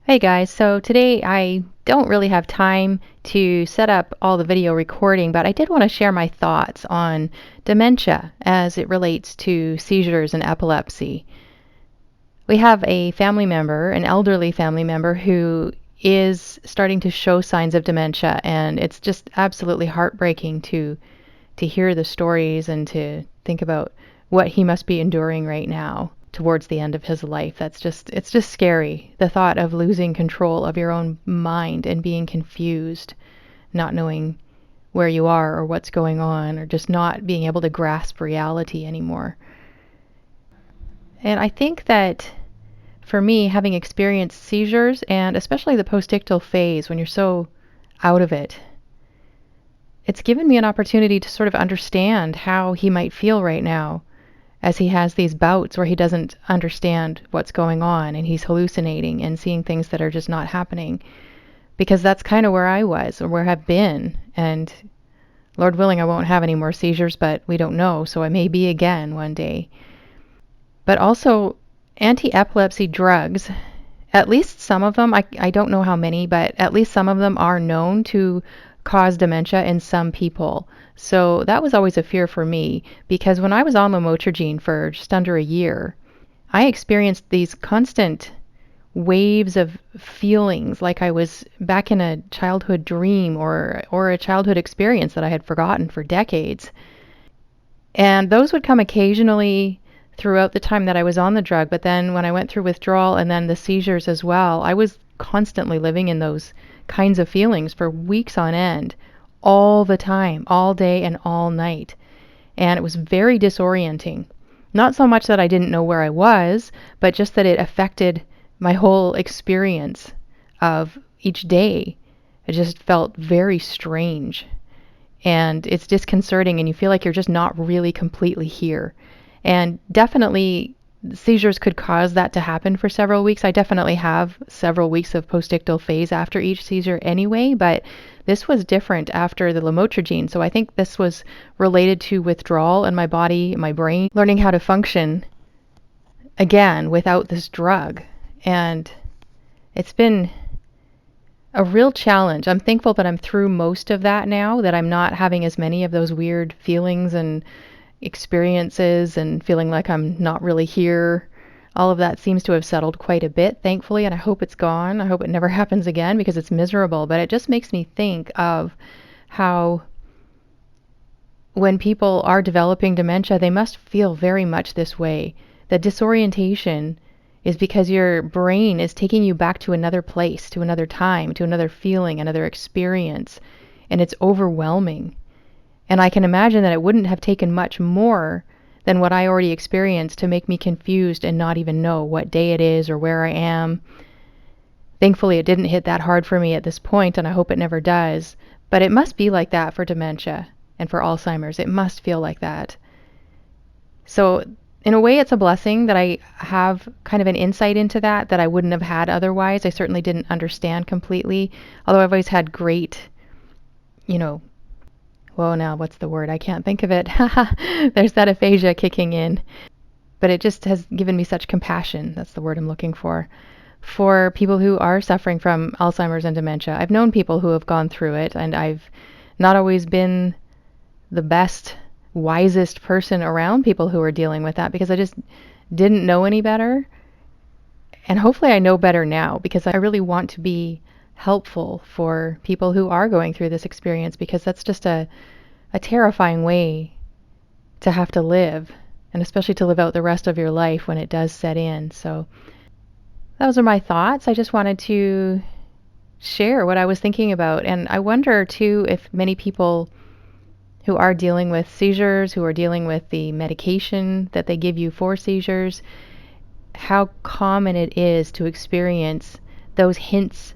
Hey guys, so today I don't really have time to set up all the video recording, but I did want to share my thoughts on dementia as it relates to seizures and epilepsy. We have a family member, an elderly family member, who is starting to show signs of dementia, and it's just absolutely heartbreaking to hear the stories and to think about what he must be enduring right now towards the end of his life. It's just scary. The thought of losing control of your own mind and being confused, not knowing where you are or what's going on, or just not being able to grasp reality anymore. And I think that for me, having experienced seizures and especially the postictal phase when you're so out of it, it's given me an opportunity to sort of understand how he might feel right now as he has these bouts where he doesn't understand what's going on and he's hallucinating and seeing things that are just not happening. Because that's kind of where I was or where I've been. And Lord willing, I won't have any more seizures, but we don't know. So I may be again one day. But also, anti-epilepsy drugs, at least some of them, I don't know how many, but at least some of them are known to cause dementia in some people. So that was always a fear for me because when I was on lamotrigine for just under a year, I experienced these constant waves of feelings like I was back in a childhood dream or a childhood experience that I had forgotten for decades. And those would come occasionally throughout the time that I was on the drug, but then when I went through withdrawal and then the seizures as well, I was constantly living in those kinds of feelings for weeks on end, all the time, all day and all night. And it was very disorienting. Not so much that I didn't know where I was, but just that it affected my whole experience of each day. It just felt very strange. And it's disconcerting, and you feel like you're just not really completely here. And definitely, seizures could cause that to happen for several weeks. I definitely have several weeks of postictal phase after each seizure anyway, but this was different after the lamotrigine. So I think this was related to withdrawal and my body, my brain, learning how to function again without this drug. And it's been a real challenge. I'm thankful that I'm through most of that now, that I'm not having as many of those weird feelings and experiences and feeling like I'm not really here. All of that seems to have settled quite a bit, thankfully, and I hope it's gone. I hope it never happens again because it's miserable, but it just makes me think of how when people are developing dementia, they must feel very much this way. The disorientation is because your brain is taking you back to another place, to another time, to another feeling, another experience, and it's overwhelming. And I can imagine that it wouldn't have taken much more than what I already experienced to make me confused and not even know what day it is or where I am. Thankfully, it didn't hit that hard for me at this point, and I hope it never does. But it must be like that for dementia and for Alzheimer's. It must feel like that. So in a way, it's a blessing that I have kind of an insight into that I wouldn't have had otherwise. I certainly didn't understand completely, although I've always had great, well, now what's the word? I can't think of it. There's that aphasia kicking in. But it just has given me such compassion. That's the word I'm looking for people who are suffering from Alzheimer's and dementia. I've known people who have gone through it, and I've not always been the best, wisest person around people who are dealing with that because I just didn't know any better. And hopefully I know better now because I really want to be helpful for people who are going through this experience because that's just a terrifying way to have to live, and especially to live out the rest of your life when it does set in. So those are my thoughts. I just wanted to share what I was thinking about. And I wonder too if many people who are dealing with seizures, who are dealing with the medication that they give you for seizures, how common it is to experience those hints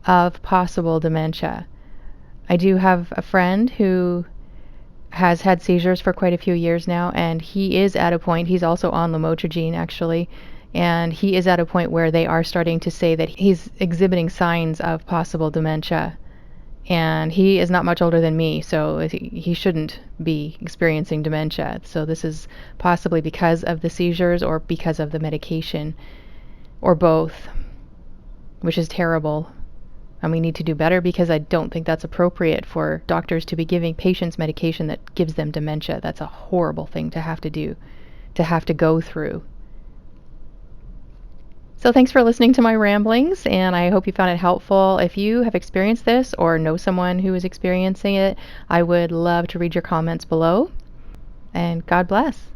of possible dementia. I do have a friend who has had seizures for quite a few years now, and he is at a point, he's also on lamotrigine actually, and he is at a point where they are starting to say that he's exhibiting signs of possible dementia. And he is not much older than me, so he shouldn't be experiencing dementia. So this is possibly because of the seizures or because of the medication, or both. which is terrible. And we need to do better, because I don't think that's appropriate for doctors to be giving patients medication that gives them dementia. That's a horrible thing to have to do, to have to go through. So thanks for listening to my ramblings, and I hope you found it helpful. If you have experienced this or know someone who is experiencing it, I would love to read your comments below. And God bless.